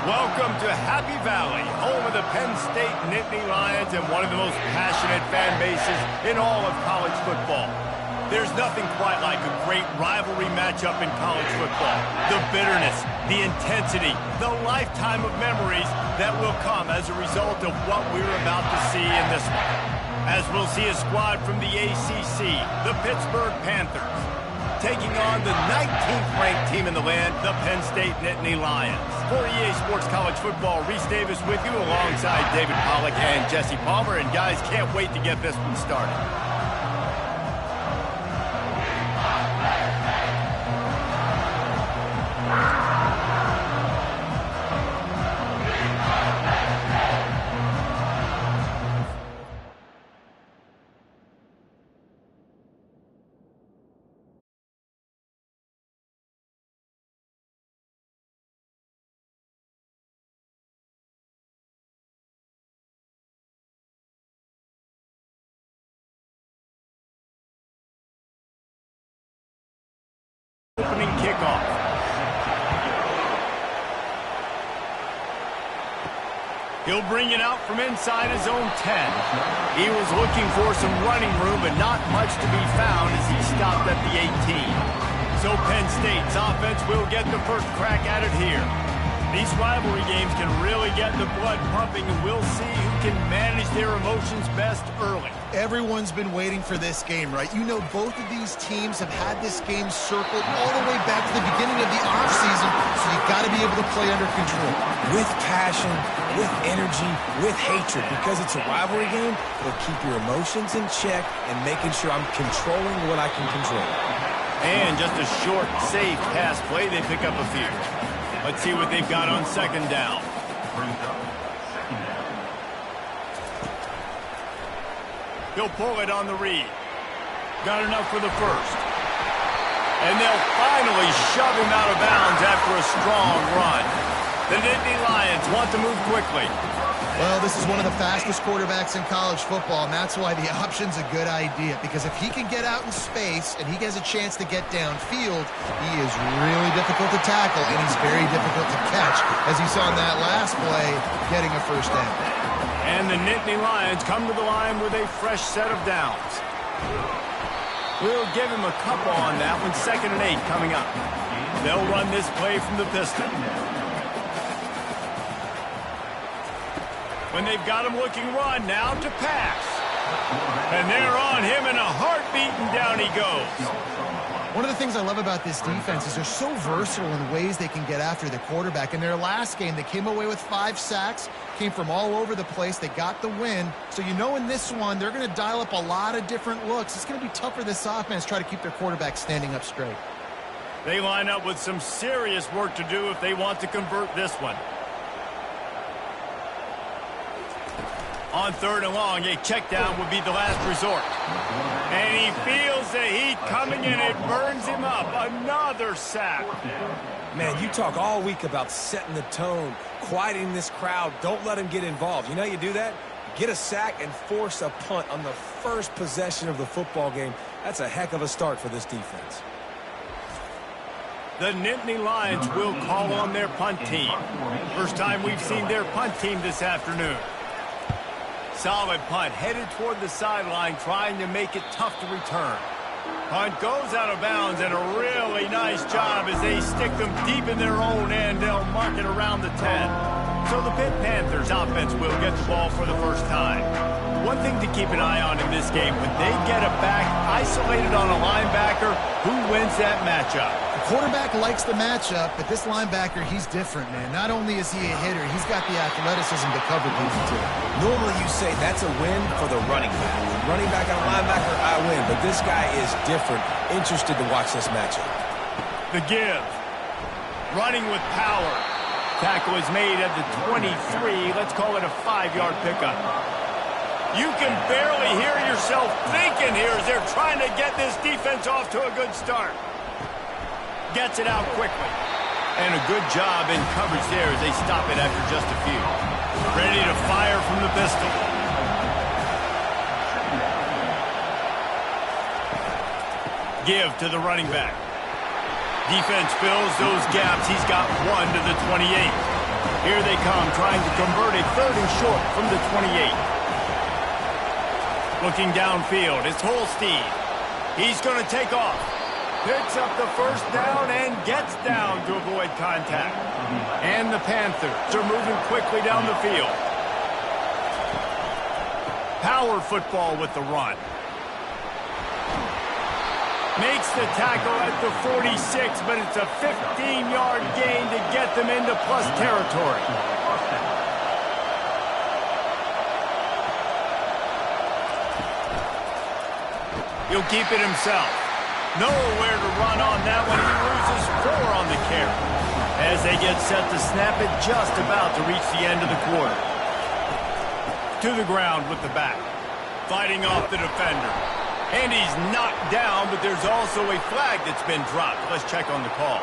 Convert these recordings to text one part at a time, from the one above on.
Welcome to Happy Valley, home of the Penn State Nittany Lions and one of the most passionate fan bases in all of college football. There's nothing quite like a great rivalry matchup in college football. The bitterness, the intensity, the lifetime of memories that will come as a result of what we're about to see in this one. As we'll see a squad from the ACC, the Pittsburgh Panthers, taking on the 19th ranked team in the land, the Penn State Nittany Lions. For EA Sports College Football, Reese Davis with you alongside David Pollack and Jesse Palmer. And guys, can't wait to get this one started. Opening kickoff. He'll bring it out from inside his own 10. He was looking for some running room, but not much to be found as he stopped at the 18. So Penn State's offense will get the first crack at it here. These rivalry games can really get the blood pumping, and we'll see who can manage their emotions best early. Everyone's been waiting for this game, right? You know, both of these teams have had this game circled all the way back to the beginning of the offseason, so you've got to be able to play under control. With passion, with energy, with hatred, because it's a rivalry game, it'll keep your emotions in check and making sure I'm controlling what I can control. And just a short, safe pass play, they pick up a few. Let's see what they've got on second down. He'll pull it on the read. Got enough for the first. And they'll finally shove him out of bounds after a strong run. The Nittany Lions want to move quickly. Well, this is one of the fastest quarterbacks in college football, and that's why the option's a good idea. Because if he can get out in space and he has a chance to get downfield, he is really difficult to tackle, and he's very difficult to catch, as you saw in that last play, getting a first down. And the Nittany Lions come to the line with a fresh set of downs. We'll give him a couple on that one. 2nd and 8 coming up. They'll run this play from the pistol. When they've got him looking run, now to pass. And they're on him in a heartbeat, and down he goes. One of the things I love about this defense is they're so versatile in ways they can get after the quarterback. In their last game, they came away with 5 sacks, came from all over the place. They got the win. So you know in this one, they're going to dial up a lot of different looks. It's going to be tough for this offense to try to keep their quarterback standing up straight. They line up with some serious work to do if they want to convert this one. On 3rd and long, a check down would be the last resort. And he feels the heat coming in. It burns him up. Another sack. Man, you talk all week about setting the tone, quieting this crowd. Don't let him get involved. You know how you do that? Get a sack and force a punt on the first possession of the football game. That's a heck of a start for this defense. The Nittany Lions will call on their punt team. First time we've seen their punt team this afternoon. Solid punt, headed toward the sideline, trying to make it tough to return. Punt goes out of bounds, and a really nice job as they stick them deep in their own end. They'll mark it around the 10. So the Pitt Panthers offense will get the ball for the first time. One thing to keep an eye on in this game, when they get a back isolated on a linebacker, who wins that matchup? The quarterback likes the matchup, but this linebacker, he's different, man. Not only is he a hitter, he's got the athleticism to cover people, too. Normally you say that's a win for the running back. Running back and linebacker, I win. But this guy is different. Interested to watch this matchup. The give. Running with power. Tackle is made at the 23. Let's call it a 5-yard pickup. You can barely hear yourself thinking here as they're trying to get this defense off to a good start. Gets it out quickly. And a good job in coverage there as they stop it after just a few. Ready to fire from the pistol. Give to the running back. Defense fills those gaps. He's got 1 to the 28. Here they come, trying to convert a 3rd and short from the 28. Looking downfield, it's Holstein. He's going to take off. Picks up the first down and gets down to avoid contact. And the Panthers are moving quickly down the field. Power football with the run. Makes the tackle at the 46, but it's a 15-yard gain to get them into plus territory. He'll keep it himself. Nowhere to run on that one. He loses 4 on the carry. As they get set to snap it, just about to reach the end of the quarter. To the ground with the back. Fighting off the defender. And he's knocked down, but there's also a flag that's been dropped. Let's check on the call.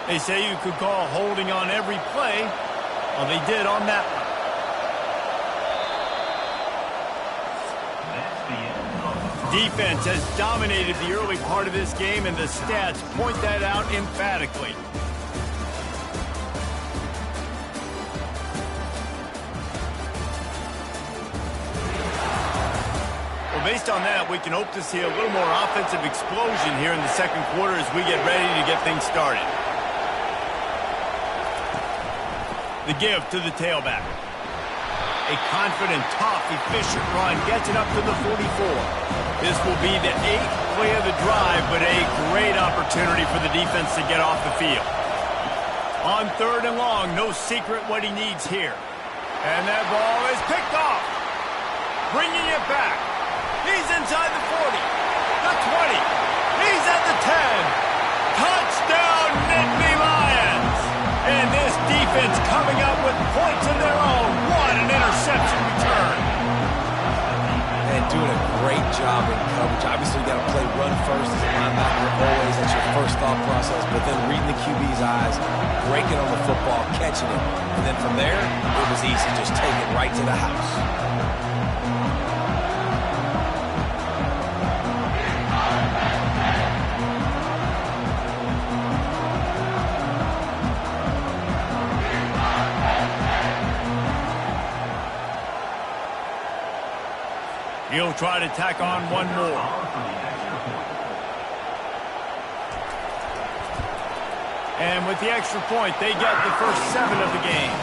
They say you could call holding on every play. Well, they did on that one. Defense has dominated the early part of this game, and the stats point that out emphatically. Well, based on that, we can hope to see a little more offensive explosion here in the second quarter as we get ready to get things started. The give to the tailback. A confident, tough, efficient run gets it up to the 44. This will be the 8th play of the drive, but a great opportunity for the defense to get off the field. On 3rd and long, no secret what he needs here. And that ball is picked off. Bringing it back. He's inside the 40, the 20. He's at the 10. Touchdown, Nittany Lions. And this defense coming up with points of their own. What an interception return. And doing a great job in coverage. Obviously, you got to play run first as a linebacker always. That's your first thought process. But then reading the QB's eyes, breaking on the football, catching it. And then from there, it was easy. Just take it right to the house. He'll try to tack on one more. And with the extra point, they get the first 7 of the game.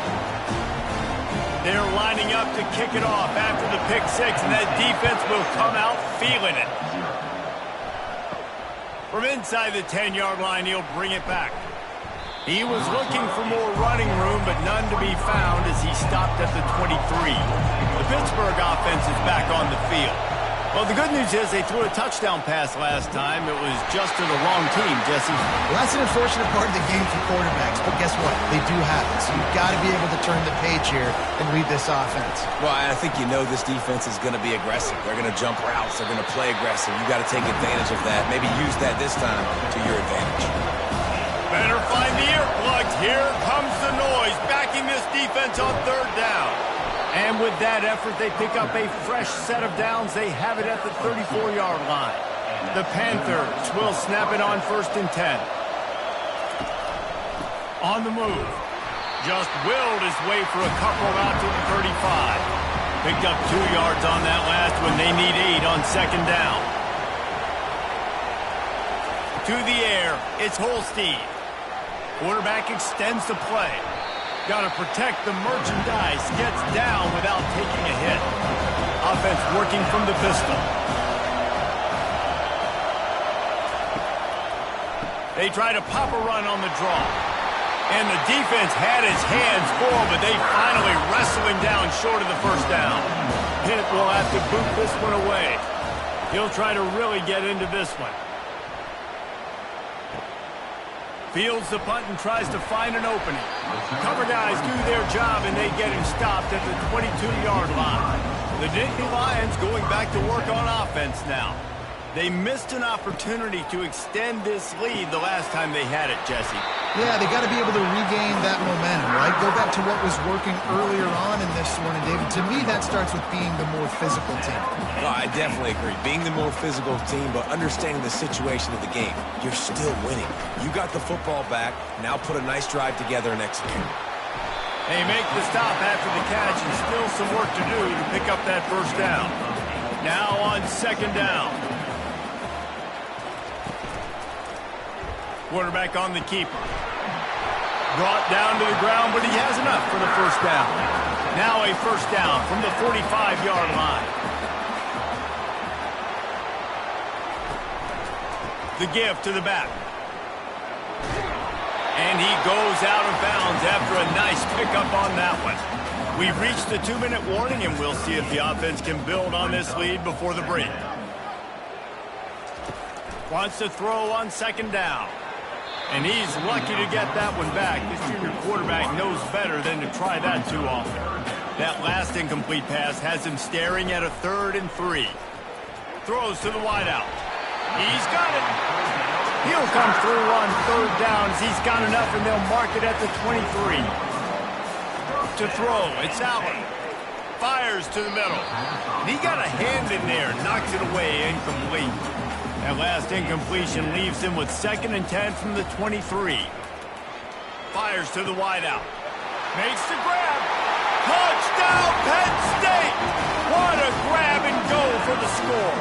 They're lining up to kick it off after the pick 6, and that defense will come out feeling it. From inside the 10-yard line, he'll bring it back. He was looking for more running room, but none to be found as he stopped at the 23. The Pittsburgh offense is back on the field. Well, the good news is they threw a touchdown pass last time. It was just to the wrong team, Jesse. Well, that's an unfortunate part of the game for quarterbacks, but guess what? They do have it, so you've got to be able to turn the page here and lead this offense. Well, I think you know this defense is going to be aggressive. They're going to jump routes. They're going to play aggressive. You've got to take advantage of that. Maybe use that this time to your advantage. Better find the earplugs. Here comes the noise, backing this defense on 3rd down. And with that effort, they pick up a fresh set of downs. They have it at the 34-yard line. The Panthers will snap it on 1st and 10. On the move. Just willed his way for a couple out to the 35. Picked up 2 yards on that last one. They need 8 on 2nd down. To the air, it's Holstein. Quarterback extends the play. Got to protect the merchandise. Gets down without taking a hit. Offense working from the pistol. They try to pop a run on the draw. And the defense had his hands full, but they finally wrestle him down short of the 1st down. Pitt will have to boot this one away. He'll try to really get into this one. Fields the punt and tries to find an opening. Cover guys do their job, and they get him stopped at the 22-yard line. The Nittany Lions going back to work on offense now. They missed an opportunity to extend this lead the last time they had it, Jesse. Yeah, they got to be able to regain that momentum, right? Go back to what was working earlier on in this one, and David, to me, that starts with being the more physical team. Oh, I definitely agree. Being the more physical team, but understanding the situation of the game, you're still winning. You got the football back. Now put a nice drive together and execute. They make the stop after the catch, and still some work to do to pick up that first down. Now on second down. Quarterback on the keeper. Brought down to the ground, but he has enough for the first down. Now a first down from the 45-yard line. The give to the back. And he goes out of bounds after a nice pickup on that one. We've reached the 2-minute warning, and we'll see if the offense can build on this lead before the break. Wants to throw on second down. And he's lucky to get that one back. This junior quarterback knows better than to try that too often. That last incomplete pass has him staring at a 3rd and 3. Throws to the wideout. He's got it. He'll come through on 3rd down as he's got enough, and they'll mark it at the 23. To throw, it's Allen. Fires to the middle. And he got a hand in there, knocks it away, incomplete. That last incompletion leaves him with 2nd and 10 from the 23. Fires to the wideout. Makes the grab. Touchdown, Penn State! What a grab and go for the score.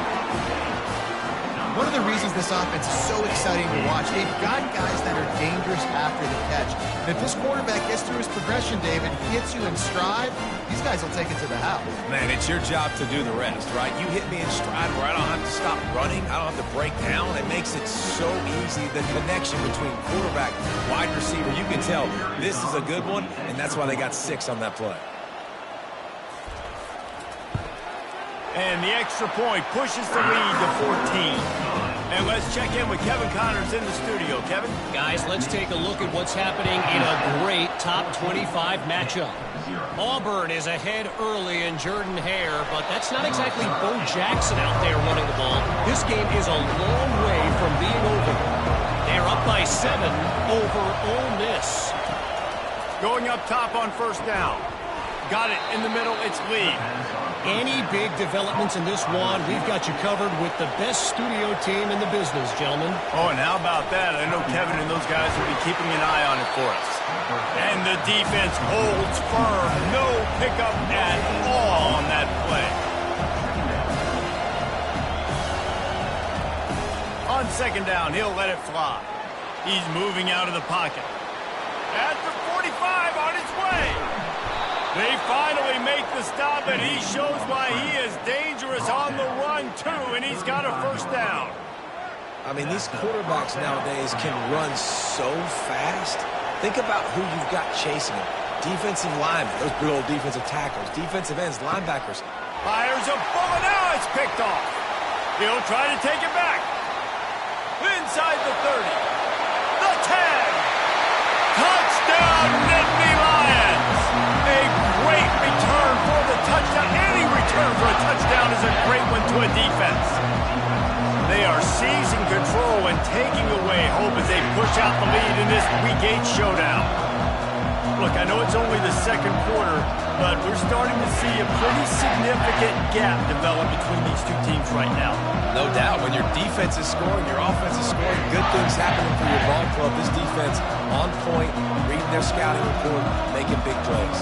One of the reasons this offense is so exciting to watch, they've got guys that are dangerous after the catch. And if this quarterback gets through his progression, David, hits you in stride, these guys will take it to the house. Man, it's your job to do the rest, right? You hit me in stride where I don't have to stop running. I don't have to break down. It makes it so easy. The connection between quarterback, wide receiver, you can tell this is a good one, and that's why they got 6 on that play. And the extra point pushes the lead to 14. And let's check in with Kevin Connors in the studio. Kevin? Guys, let's take a look at what's happening in a great top 25 matchup. Auburn is ahead early in Jordan Hare, but that's not exactly Bo Jackson out there running the ball. This game is a long way from being over. They're up by 7 over Ole Miss. Going up top on first down. Got it in the middle, it's Lee. Any big developments in this one, we've got you covered with the best studio team in the business, gentlemen. Oh, and how about that? I know Kevin and those guys will be keeping an eye on it for us. And the defense holds firm. No pickup at all on that play. On second down, he'll let it fly. He's moving out of the pocket. At the 45 on his way. They finally make the stop, and he shows why he is dangerous on the run, too, and he's got a first down. I mean, these quarterbacks nowadays can run so fast. Think about who you've got chasing them. Defensive linemen, those big old defensive tackles, defensive ends, linebackers. Fires a bullet, now it's picked off. He'll try to take it back. Inside the 30. The 10. Touchdown, Nittany Lions. A great return for the touchdown. Any return for a touchdown is a great one to a defense. They are seizing control and taking away hope as they push out the lead in this Week 8 showdown. Look, I know it's only the second quarter, but we're starting to see a pretty significant gap develop between these two teams right now. No doubt. When your defense is scoring, your offense is scoring, good things happening for your ball club. This defense on point, reading their scouting report, making big plays.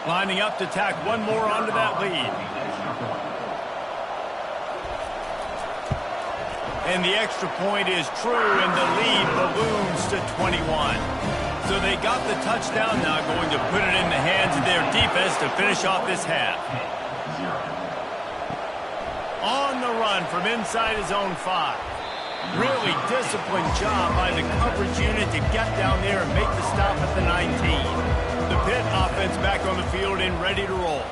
Lining up to tack one more onto that lead. And the extra point is true, and the lead balloons to 21. So they got the touchdown, now going to put it in the hands of their defense to finish off this half. On the run from inside his own 5. Really disciplined job by the coverage unit to get down there and make the stop at the 19. The Pitt offense back on the field and ready to roll.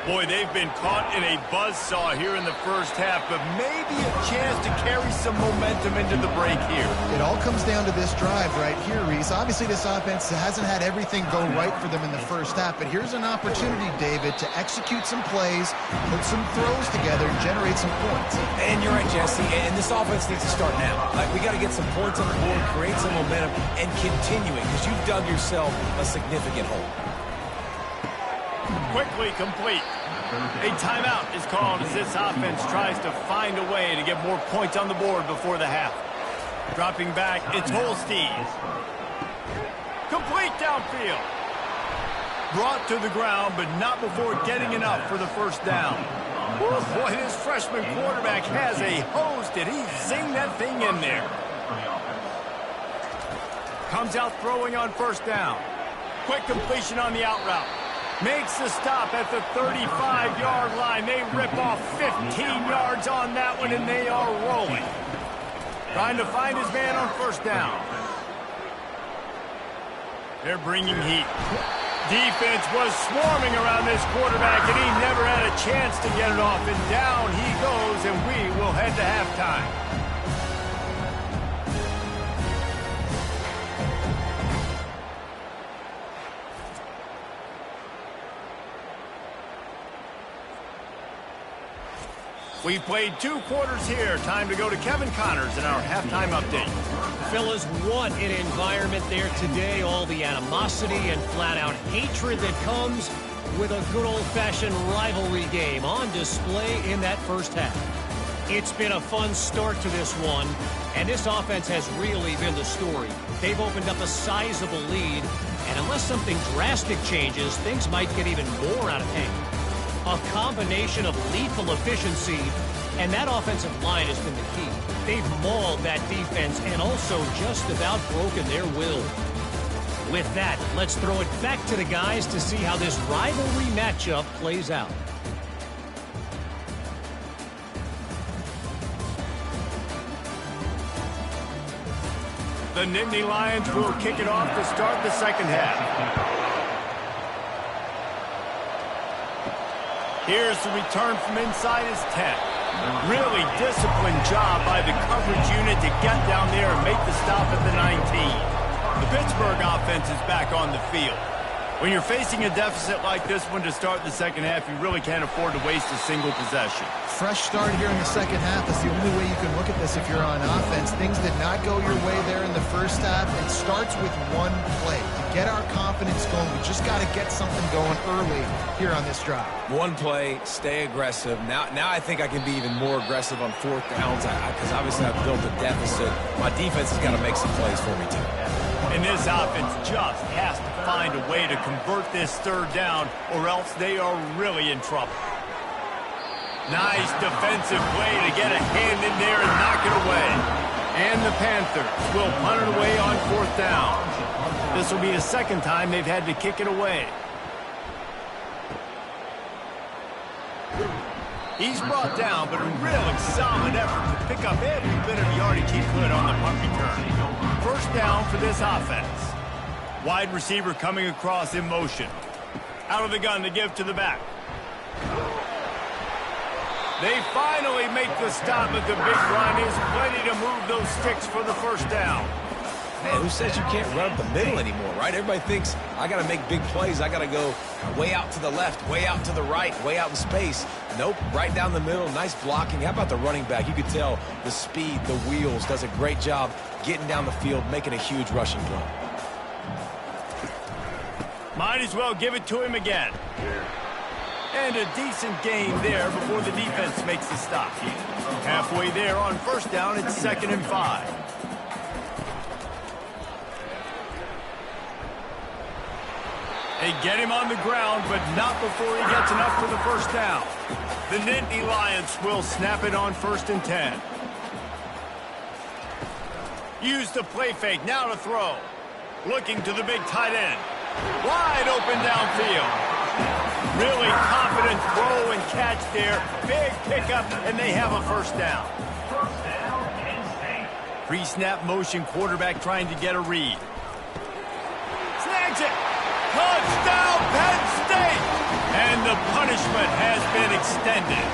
Boy, they've been caught in a buzzsaw here in the first half, but maybe a chance to carry some momentum into the break here. It all comes down to this drive right here, Reese. Obviously, this offense hasn't had everything go right for them in the first half, but here's an opportunity, David, to execute some plays, put some throws together, and generate some points. And you're right, Jesse, and this offense needs to start now. We got to get some points on the board, create some momentum, and continuing, because you've dug yourself a significant hole. Quickly complete. A timeout is called as this offense tries to find a way to get more points on the board before the half. Dropping back, it's Holstein. Complete downfield. Brought to the ground, but not before getting enough for the first down. Woo, boy, this freshman quarterback has a hose. Did he zing that thing in there? Comes out throwing on first down. Quick completion on the out route. Makes the stop at the 35-yard line. They rip off 15 yards on that one, and they are rolling. Trying to find his man on first down. They're bringing heat. Defense was swarming around this quarterback, and he never had a chance to get it off. And down he goes, and we will head to halftime. We've played 2 quarters here. Time to go to Kevin Connors in our halftime update. Fellas, what an environment there today. All the animosity and flat-out hatred that comes with a good old-fashioned rivalry game on display in that first half. It's been a fun start to this one, and this offense has really been the story. They've opened up a sizable lead, and unless something drastic changes, things might get even more out of hand. A combination of lethal efficiency, and that offensive line has been the key. They've mauled that defense and also just about broken their will. With that, let's throw it back to the guys to see how this rivalry matchup plays out. The Nittany Lions will kick it off to start the second half. Here's the return from inside his 10. Really disciplined job by the coverage unit to get down there and make the stop at the 19. The Pittsburgh offense is back on the field. When you're facing a deficit like this one to start the second half, you really can't afford to waste a single possession. Fresh start here in the second half is the only way you can look at this if you're on offense. Things did not go your way there in the first half. It starts with one play. To get our confidence going, we just got to get something going early here on this drive. One play, stay aggressive. Now I think I can be even more aggressive on fourth downs because obviously I've built a deficit. My defense has got to make some plays for me too. And this offense just has to find a way to convert this third down, or else they are really in trouble. Nice defensive play to get a hand in there and knock it away. And the Panthers will punt it away on fourth down. This will be the second time they've had to kick it away. He's brought down, but a really solid effort to pick up every bit of yardage he could on the punt return. First down for this offense. Wide receiver coming across in motion. Out of the gun to give to the back. They finally make the stop, but the big run is plenty to move those sticks for the first down. Man, who says you can't run up the middle anymore, right? Everybody thinks I got to make big plays. I got to go way out to the left, way out to the right, way out in space. Nope, right down the middle. Nice blocking. How about the running back? You could tell the speed, the wheels, does a great job getting down the field, making a huge rushing play. Might as well give it to him again. And a decent gain there before the defense makes the stop. Halfway there on first down, it's 2nd and 5. They get him on the ground, but not before he gets enough for the first down. The Nittany Lions will snap it on 1st and 10. Use the play fake, now to throw. Looking to the big tight end. Wide open downfield. Really confident throw and catch there. Big pickup, and they have a first down. Pre-snap motion, quarterback trying to get a read. Snags it. Touchdown, Penn State! And the the punishment has been extended.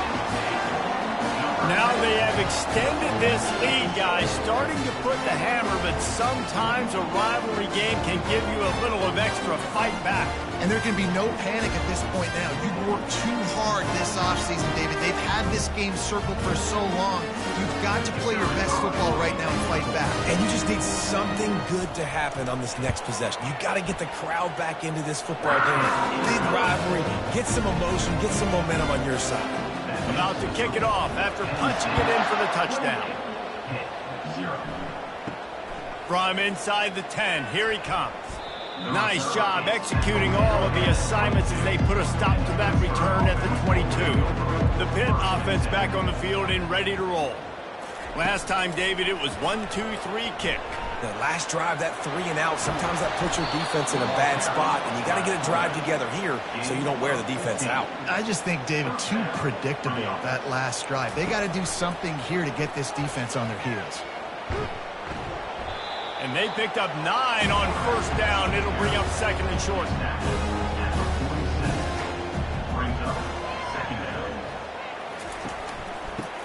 Now they have extended this lead, guys, starting to put the hammer, but sometimes a rivalry game can give you a little of extra fight back. And there can be no panic at this point now. You've worked too hard this offseason, David. They've had this game circled for so long. You've got to play your best football right now and fight back. And you just need something good to happen on this next possession. You got to get the crowd back into this football game. Big rivalry, get some emotion, get some momentum on your side. About to kick it off after punching it in for the touchdown. From inside the 10, here he comes. Nice job executing all of the assignments as they put a stop to that return at the 22. The Pitt offense back on the field and ready to roll. Last time, David, it was 1-2-3 kick. The last drive, that 3 and out, sometimes that puts your defense in a bad spot, and you got to get a drive together here so you don't wear the defense out. I just think, David, too predictable, that last drive. They got to do something here to get this defense on their heels. And they picked up 9 on first down. It'll bring up second and short.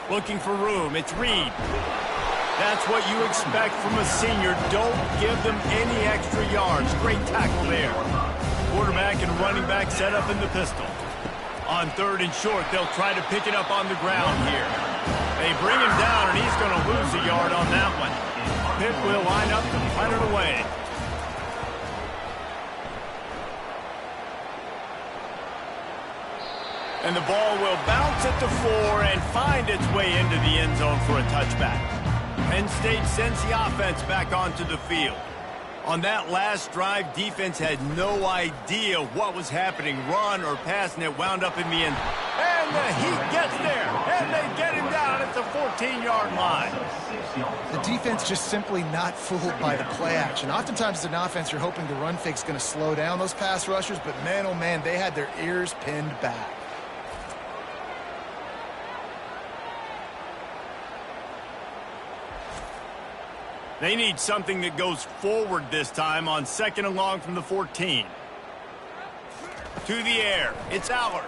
Looking for room. It's Reed. That's what you expect from a senior. Don't give them any extra yards. Great tackle there. Quarterback and running back set up in the pistol. On third and short, they'll try to pick it up on the ground here. They bring him down, and he's going to lose a yard on that one. Pitt will line up to punt it away. And the ball will bounce at the 4 and find its way into the end zone for a touchback. Penn State sends the offense back onto the field. On that last drive, defense had no idea what was happening, run or pass, and it wound up in the end. And the Heat gets there, and they get him down at the 14-yard line. The defense just simply not fooled by the play action. Oftentimes, as an offense, you're hoping the run fake's going to slow down those pass rushers, but man, oh man, they had their ears pinned back. They need something that goes forward this time on second and long from the 14. To the air. It's Allard.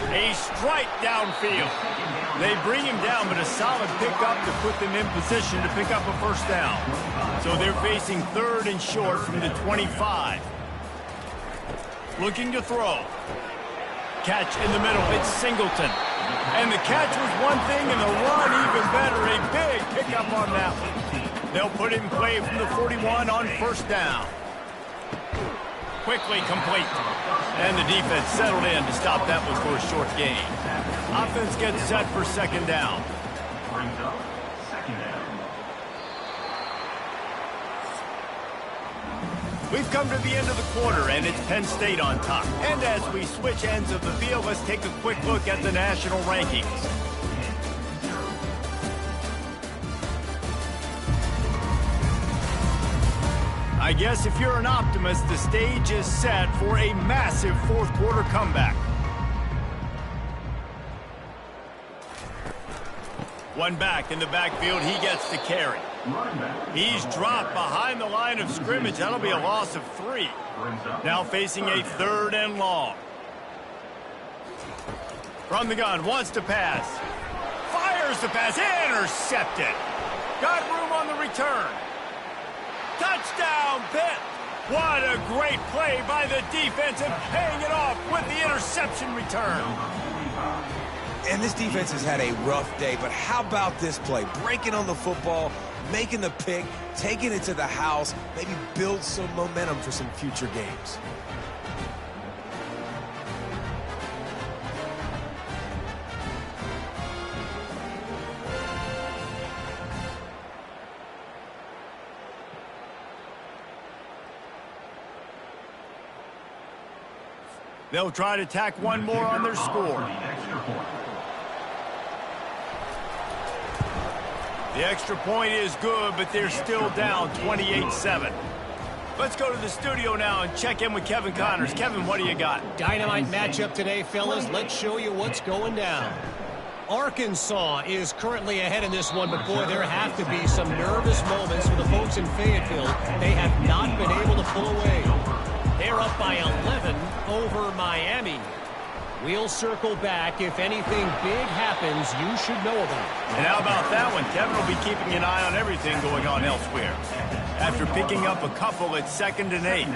A strike downfield. They bring him down, but a solid pickup to put them in position to pick up a first down. So they're facing third and short from the 25. Looking to throw. Catch in the middle. It's Singleton. And the catch was one thing, and the run even better. A big pickup on that one. They'll put it in play from the 41 on first down. Quickly complete. And the defense settled in to stop that one for a short gain. Offense gets set for second down. We've come to the end of the quarter, and it's Penn State on top. And as we switch ends of the field, let's take a quick look at the national rankings. I guess if you're an optimist, the stage is set for a massive fourth quarter comeback. One back in the backfield, he gets the carry. He's dropped behind the line of scrimmage. That'll be a loss of 3. Now facing a third and long. From the gun, wants to pass. Fires the pass, intercepted. Got room on the return. Touchdown, Pitt. What a great play by the defense and paying it off with the interception return. And this defense has had a rough day, but how about this play? Breaking on the football, making the pick, taking it to the house, maybe build some momentum for some future games. They'll try to tack one more on their score. The extra point is good, but they're still down 28-7. Let's go to the studio now and check in with Kevin Connors. Kevin, what do you got? Dynamite matchup today, fellas. Let's show you what's going down. Arkansas is currently ahead in this one, but boy, there have to be some nervous moments for the folks in Fayetteville. They have not been able to pull away. They're up by 11 over over Miami. We'll circle back. If anything big happens, you should know about it. And how about that one? Kevin will be keeping an eye on everything going on elsewhere. After picking up a couple at 2nd and 8.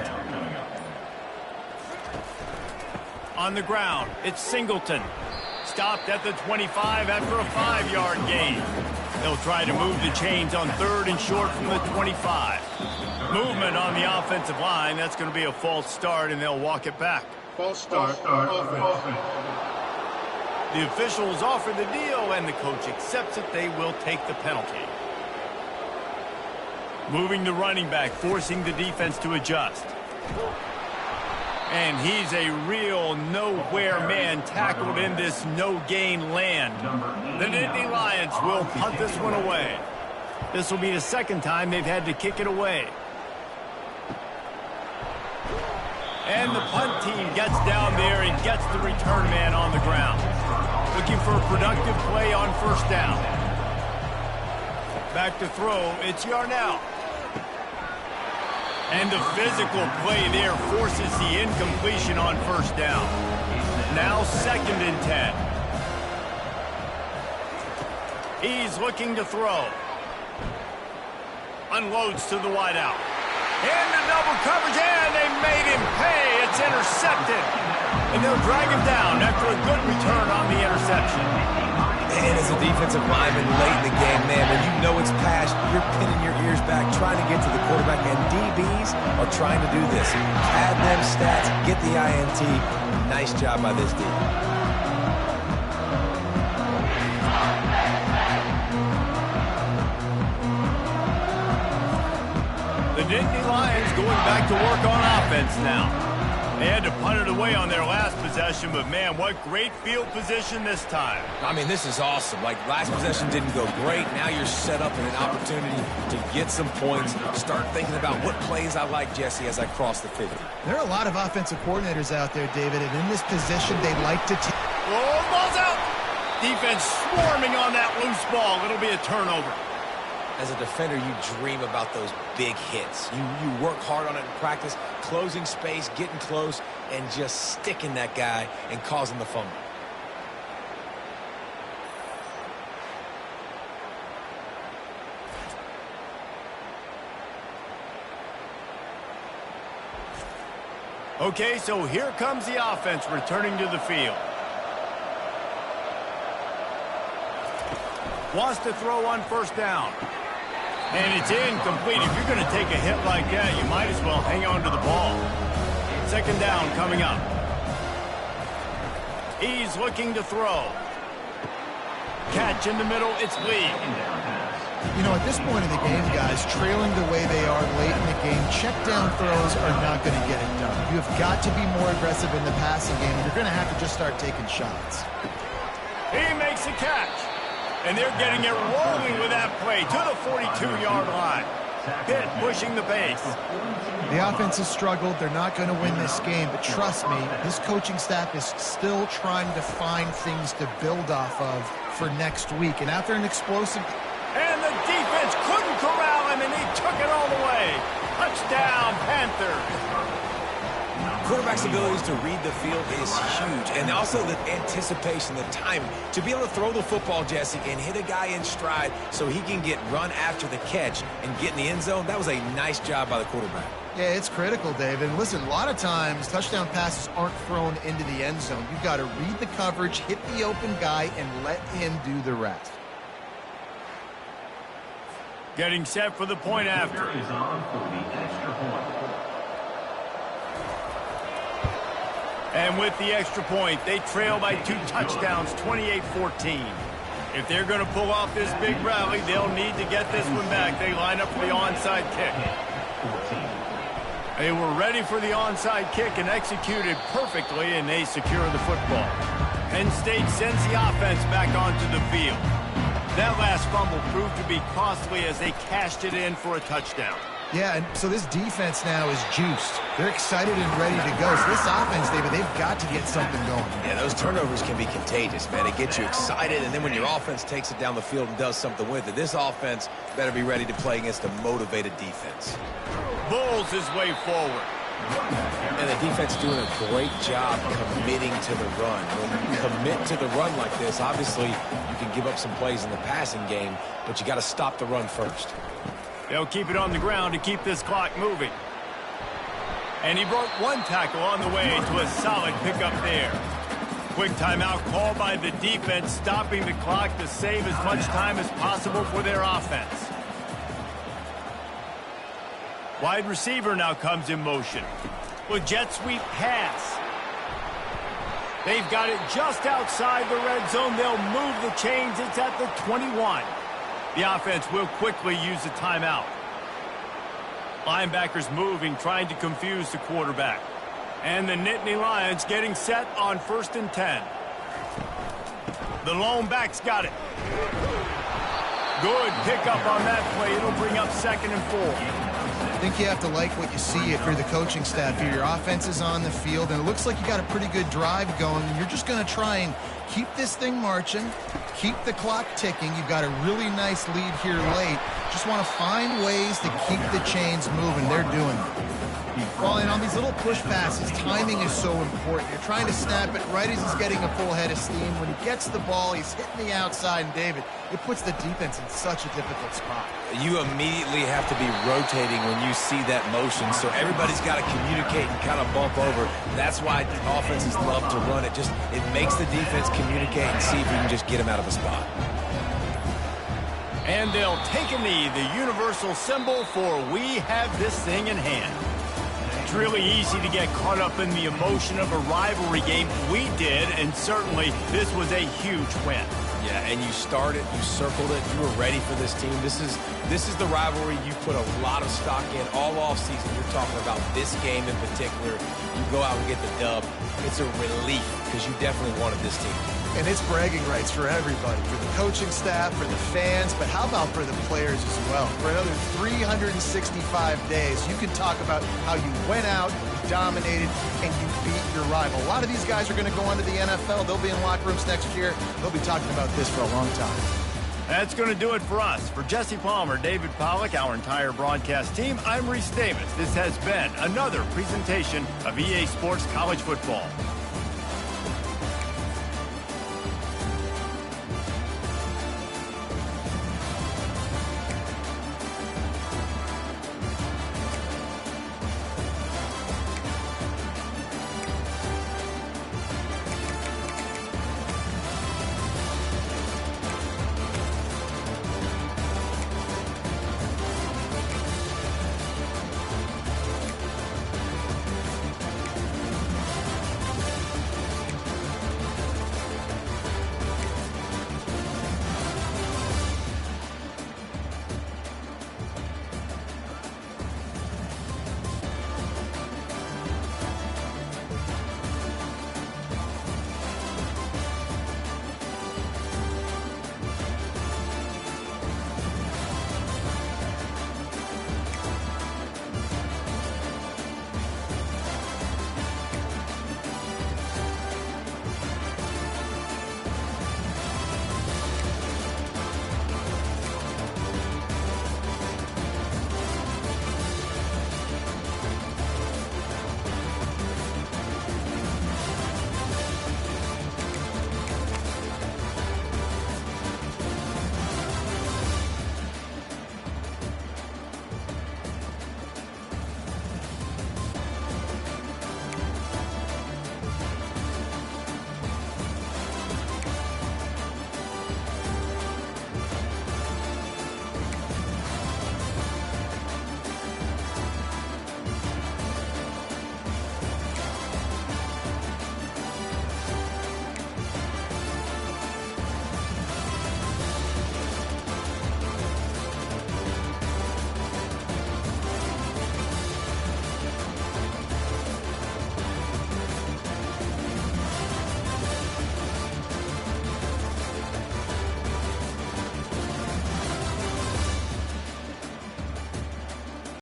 On the ground, it's Singleton. Stopped at the 25 after a 5-yard gain. They'll try to move the chains on 3rd and short from the 25. Movement on the offensive line. That's going to be a false start, and they'll walk it back. False start. Offense. The officials offer the deal, and the coach accepts it. They will take the penalty. Moving the running back, forcing the defense to adjust. And he's a real nowhere man, tackled in this no-gain land. The Nittany Lions will punt this one away. This will be the 2nd time they've had to kick it away. And the punt team gets down there and gets the return man on the ground. Looking for a productive play on 1st down. Back to throw, it's Yarnell. And the physical play there forces the incompletion on 1st down. Now 2nd and 10. He's looking to throw. Unloads to the wideout. Into double coverage, and they made him pay. It's intercepted. And they'll drag him down after a good return on the interception. And as a defensive lineman late in the game, man, when you know it's pass, you're pinning your ears back, trying to get to the quarterback, and DBs are trying to do this. Add them stats, get the INT. Nice job by this D. The Nittany Lions going back to work on offense now. They had to punt it away on their last possession, but man, what great field position this time. I mean, this is awesome. Like, last possession didn't go great. Now you're set up in an opportunity to get some points. Start thinking about what plays I like, Jesse, as I cross the 50. There are a lot of offensive coordinators out there, David, and in this position, they like to... Oh, ball's out! Defense swarming on that loose ball. It'll be a turnover. As a defender, you dream about those big hits. You work hard on it in practice, closing space, getting close, and just sticking that guy and causing the fumble. Okay, so here comes the offense returning to the field. Wants to throw on 1st down. And it's incomplete. If you're going to take a hit like that, you might as well hang on to the ball. 2nd down coming up. He's looking to throw. Catch in the middle, it's Lee. You know, at this point in the game, guys, trailing the way they are late in the game, check down throws are not going to get it done. You have got to be more aggressive in the passing game, and you're going to have to just start taking shots. He makes a catch. And they're getting it rolling with that play to the 42-yard line. Pitt pushing the pace. The offense has struggled. They're not going to win this game, but trust me, this coaching staff is still trying to find things to build off of for next week. And after an explosive... And the defense couldn't corral him, and he took it all the way. Touchdown, Panthers. Quarterback's abilities to read the field is huge, and also the anticipation, the timing. To be able to throw the football, Jesse, and hit a guy in stride so he can get run after the catch and get in the end zone, that was a nice job by the quarterback. Yeah, it's critical, David. Listen, a lot of times touchdown passes aren't thrown into the end zone. You've got to read the coverage, hit the open guy, and let him do the rest. Getting set for the point after. And with the extra point, they trail by 2 touchdowns, 28-14. If they're going to pull off this big rally, they'll need to get this one back. They line up for the onside kick. They were ready for the onside kick and executed perfectly, and they secure the football. Penn State sends the offense back onto the field. That last fumble proved to be costly as they cashed it in for a touchdown. Yeah, and so this defense now is juiced. They're excited and ready to go. So this offense, David, they've got to get something going. Yeah, those turnovers can be contagious, man. It gets you excited, and then when your offense takes it down the field and does something with it, this offense better be ready to play against a motivated defense. Bulls his way forward. And the defense doing a great job committing to the run. When you commit to the run like this, obviously you can give up some plays in the passing game, but you got to stop the run first. They'll keep it on the ground to keep this clock moving. And he broke one tackle on the way to a solid pickup there. Quick timeout called by the defense, stopping the clock to save as much time as possible for their offense. Wide receiver now comes in motion. With jet sweep pass. They've got it just outside the red zone. They'll move the chains. It's at the 21. The offense will quickly use the timeout. Linebackers moving, trying to confuse the quarterback. And the Nittany Lions getting set on 1st and 10. The lone back's got it. Good pickup on that play. It'll bring up 2nd and 4. I think you have to like what you see if you're the coaching staff here. Your offense is on the field, and it looks like you got a pretty good drive going. You're just going to try and keep this thing marching, keep the clock ticking. You've got a really nice lead here late. Just want to find ways to keep the chains moving. They're doing it. Well, and on these little push passes, timing is so important. You're trying to snap it right as he's getting a full head of steam. When he gets the ball, he's hitting the outside, and David, it puts the defense in such a difficult spot. You immediately have to be rotating when you see that motion, so everybody's got to communicate and kind of bump over. That's why offenses love to run it. It makes the defense communicate and see if you can just get them out of a spot. And they'll take a knee, the universal symbol for we have this thing in hand. It's really easy to get caught up in the emotion of a rivalry game. We did, and certainly this was a huge win. Yeah, and you started, you circled it, you were ready for this team. This is the rivalry you put a lot of stock in all offseason. You're talking about this game in particular. You go out and get the dub. It's a relief because you definitely wanted this team. And it's bragging rights for everybody, for the coaching staff, for the fans, but how about for the players as well? For another 365 days, you can talk about how you went out, you dominated, and you beat your rival. A lot of these guys are going to go on to the NFL. They'll be in locker rooms next year. They'll be talking about this for a long time. That's going to do it for us. For Jesse Palmer, David Pollack, our entire broadcast team, I'm Reese Davis. This has been another presentation of EA Sports College Football.